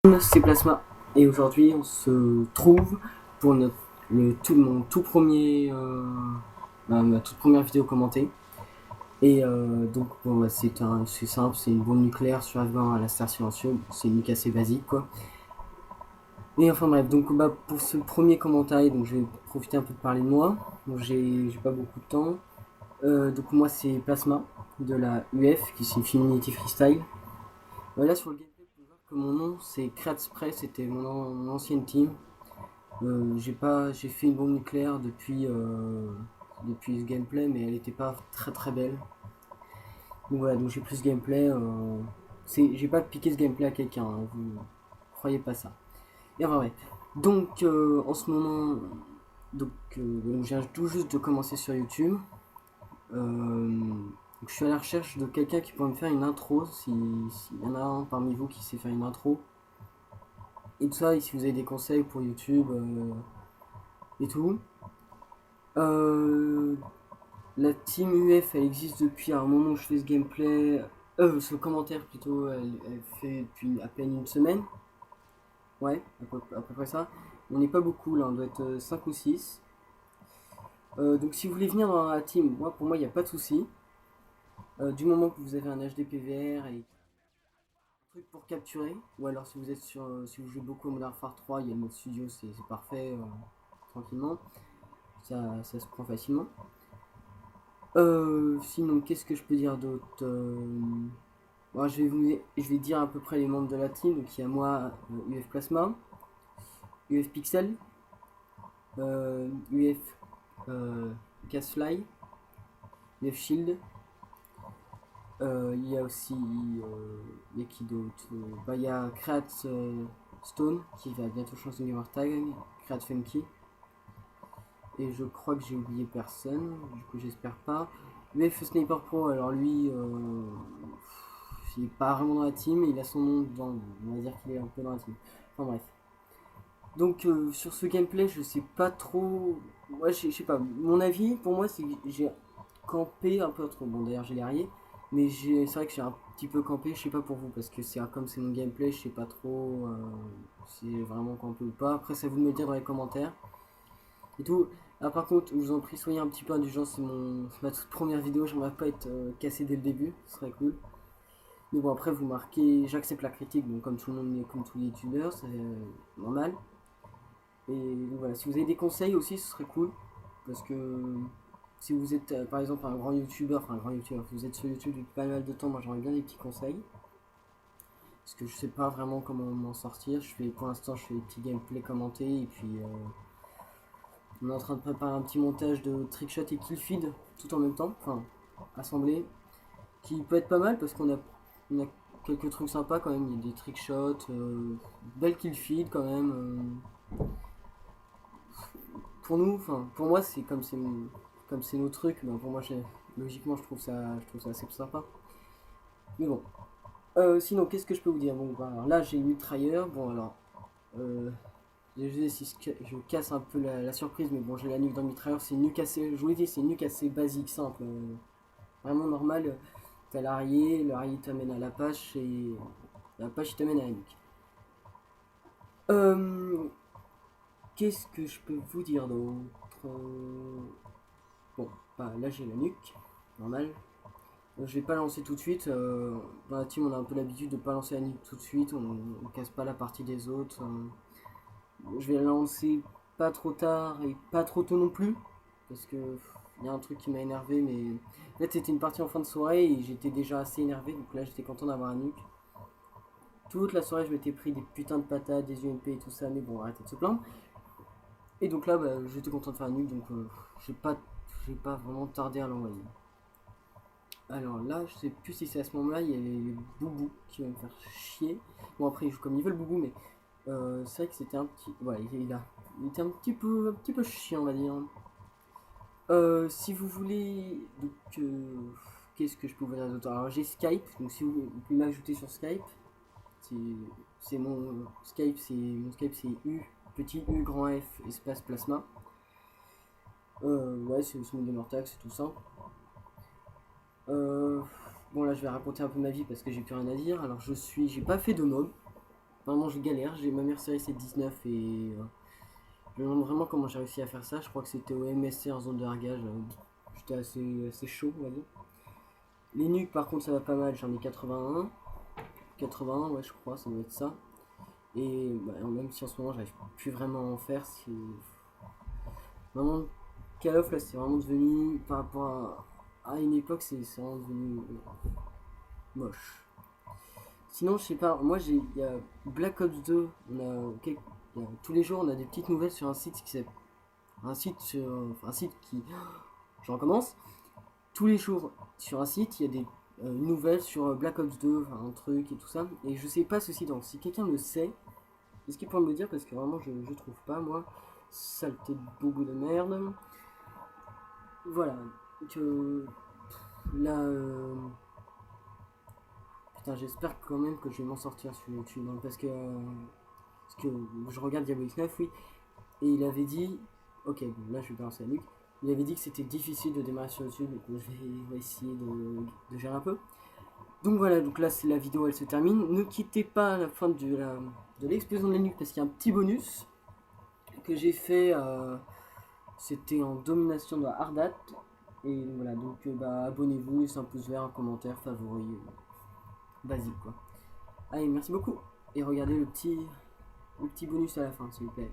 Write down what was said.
C'est Plasma et aujourd'hui on se trouve pour mon tout premier ma toute première vidéo commentée et donc bon, bah, c'est simple, c'est une bombe nucléaire sur F20 à la Star Silencieux, c'est une nuque assez basique quoi. Et enfin bref, donc bah, pour ce premier commentaire, donc je vais profiter un peu de parler de moi. Donc j'ai pas beaucoup de temps. Donc moi c'est Plasma de la UF qui signifie Unity Freestyle. Là sur le gameplay, vous pouvez voir que mon nom c'est Creatspray, c'était mon ancienne team. J'ai fait une bombe nucléaire depuis ce gameplay, mais elle était pas très très belle. Donc voilà, donc j'ai plus ce gameplay. J'ai pas piqué ce gameplay à quelqu'un, hein, vous croyez pas ça. Et enfin ouais. Donc en ce moment, donc, je viens tout juste de commencer sur YouTube. Donc, je suis à la recherche de quelqu'un qui pourrait me faire une intro, s'il y en a un parmi vous qui sait faire une intro. Et tout ça, et si vous avez des conseils pour YouTube et tout. Euh, La team UF, elle existe depuis un moment où je fais ce gameplay, ce commentaire plutôt, elle fait depuis à peine une semaine. Ouais, à peu près ça. On n'est pas beaucoup là, on doit être 5 ou 6. Donc si vous voulez venir dans la team, pour moi il n'y a pas de souci. Du moment que vous avez un HDPVR et un truc pour capturer, ou alors si vous êtes si vous jouez beaucoup au Modern Warfare 3, il y a le mode studio, c'est parfait, tranquillement. Ça se prend facilement. Sinon, qu'est-ce que je peux dire d'autre bon, je vais dire à peu près les membres de la team. Donc il y a moi, UF Plasma, UF Pixel, UF Casfly, UF Shield. Il y a aussi, il y a qui d'autre il y a Creat Stone qui va bientôt changer de gamer tag, Creat Funky. Et je crois que j'ai oublié personne, du coup j'espère pas. UF Sniper Pro, alors lui, il est pas vraiment dans la team, il a son nom dans, on va dire qu'il est un peu dans la team. Enfin bref. Donc sur ce gameplay, je sais pas trop. Moi, je sais pas. Mon avis, pour moi, c'est que j'ai campé un peu trop. Bon, d'ailleurs, j'ai l'air mais c'est vrai que j'ai un petit peu campé. Je sais pas pour vous, parce que comme c'est mon gameplay, je sais pas trop si j'ai vraiment campé ou pas. Après, c'est à vous de me dire dans les commentaires et tout. Ah, par contre, je vous en prie, soyez un petit peu indulgents. C'est ma toute première vidéo. J'aimerais pas être cassé dès le début. Ce serait cool. Mais bon, après, vous marquez, j'accepte la critique, donc comme tout le monde, comme tous les youtubeurs, c'est normal. Et donc voilà, si vous avez des conseils aussi, ce serait cool. Parce que si vous êtes par exemple un grand youtubeur, enfin un grand youtubeur, vous êtes sur YouTube depuis pas mal de temps, moi j'aurais bien des petits conseils. Parce que je sais pas vraiment comment m'en sortir. Pour l'instant, je fais des petits gameplays commentés et puis on est en train de préparer un petit montage de trickshot et killfeed tout en même temps, enfin assemblé, qui peut être pas mal parce on a quelques trucs sympas quand même. Il y a des trickshots, belle killfeed quand même. Pour nous, enfin pour moi comme c'est nos trucs, ben pour moi logiquement je trouve ça assez sympa. Mais bon. Sinon qu'est-ce que je peux vous dire? Bon bah, alors là j'ai une mitrailleur, bon alors désolé si je casse un peu la surprise, mais bon j'ai la nuque dans le mitrailleur, c'est une nuque assez, je vous l'ai dit, c'est une nuque assez basique, simple, vraiment normale. T'as le rayé t'amène à la pâche et la pâche t'amène à la nuque. Euh, Qu'est-ce que je peux vous dire d'autre? Bon, bah là j'ai la nuque, normal. Je vais pas lancer tout de suite. Dans la team, on a un peu l'habitude de pas lancer la nuque tout de suite. On casse pas la partie des autres. Je vais la lancer pas trop tard et pas trop tôt non plus. Parce que il y a un truc qui m'a énervé. Mais en fait, c'était une partie en fin de soirée et j'étais déjà assez énervé. Donc là, j'étais content d'avoir la nuque. Toute la soirée, je m'étais pris des putains de patates, des UMP et tout ça. Mais bon, arrêtez de se plaindre. Et donc là, bah, j'étais content de faire la nuque. Donc j'ai pas vraiment tardé à l'envoyer. Alors là, je sais plus si c'est à ce moment-là, il y a les boubous qui vont me faire chier. Bon, après, ils jouent comme ils veulent, boubou, mais c'est vrai que c'était un petit. Voilà, il était un petit peu chiant, on va dire. Si vous voulez. Donc, qu'est-ce que je peux vous dire d'autre? Alors, j'ai Skype, donc si vous pouvez m'ajouter sur Skype, c'est mon Skype, c'est U, petit U, grand F, espace plasma. Ouais, c'est mon gamer tag, c'est tout simple. Bon là je vais raconter un peu ma vie parce que j'ai plus rien à dire. Alors j'ai pas fait de mob. vraiment je galère, j'ai ma meilleure série c'est 19 et je me demande vraiment comment j'ai réussi à faire ça. Je crois que c'était au MSC en zone de largage, j'étais assez chaud on va dire. Les nuques par contre ça va pas mal, j'en ai 81. 81 ouais je crois, ça doit être ça. Et bah, même si en ce moment j'arrive plus vraiment à en faire, c'est vraiment Call of là c'est vraiment devenu par rapport à une époque c'est vraiment devenu moche. Sinon je sais pas, moi il y a Black Ops 2, tous les jours on a des petites nouvelles sur un site qui s'appelle un site qui je recommence tous les jours sur un site il y a des nouvelles sur Black Ops 2, enfin, un truc et tout ça et je sais pas ceci donc si quelqu'un le sait, est-ce qu'il pourrait me le dire parce que vraiment je trouve pas moi, saleté de bobo de merde. Voilà, que là putain j'espère quand même que je vais m'en sortir sur YouTube hein, parce que je regarde Diablo X9 oui et il avait dit ok bon là je vais balancer la nuque, il avait dit que c'était difficile de démarrer sur YouTube donc je vais essayer de gérer un peu. Donc voilà, donc là c'est la vidéo elle se termine, ne quittez pas à la fin de l'explosion de la nuque parce qu'il y a un petit bonus que j'ai fait, c'était en domination de la Hardat. Et voilà, donc bah, abonnez-vous, laissez un pouce vert, un commentaire, favori, basique quoi. Allez, merci beaucoup. Et regardez le petit bonus à la fin, s'il vous plaît.